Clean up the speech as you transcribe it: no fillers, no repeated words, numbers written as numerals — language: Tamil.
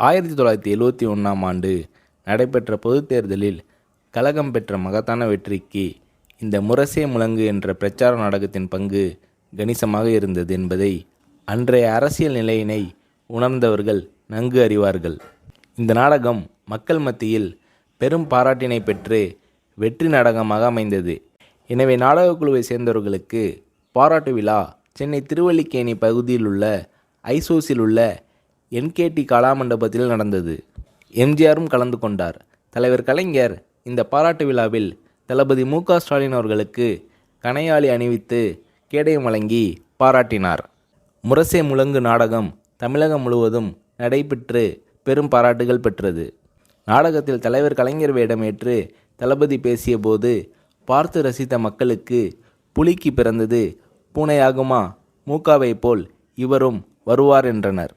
1971ஆம் ஆண்டு நடைபெற்ற பொதுத் தேர்தலில் கழகம் பெற்ற மகத்தான வெற்றிக்கு இந்த முரசே முழங்கு என்ற பிரச்சார நாடகத்தின் பங்கு கணிசமாக இருந்தது என்பதை அன்றைய அரசியல் நிலையினை உணர்ந்தவர்கள் நன்கு அறிவார்கள். இந்த நாடகம் மக்கள் மத்தியில் பெரும் பாராட்டினை பெற்று வெற்றி நாடகமாக அமைந்தது. எனவே நாடகக் குழுவை சேர்ந்தவர்களுக்கு பாராட்டு விழா சென்னை திருவல்லிக்கேணி பகுதியில் உள்ள ஐசோஸில் உள்ள என்கேடி கலாமண்டபத்தில் நடந்தது. எம்ஜிஆரும் கலந்து கொண்டார். தலைவர் கலைஞர் இந்த பாராட்டு விழாவில் தளபதி மு.க. ஸ்டாலின் அவர்களுக்கு கணையாழி அணிவித்து கேடயம் வழங்கி பாராட்டினார். முரசே முழங்கு நாடகம் தமிழகம் முழுவதும் நடைபெற்று பெரும் பாராட்டுகள் பெற்றது. நாடகத்தில் தலைவர் கலைஞர் வேடமேற்று தளபதி பேசிய போது பார்த்து ரசித்த மக்களுக்கு புலிக்கு பிறந்தது பூனையாகுமா, மூக்காவை போல் இவரும் வருவார் என்றனர்.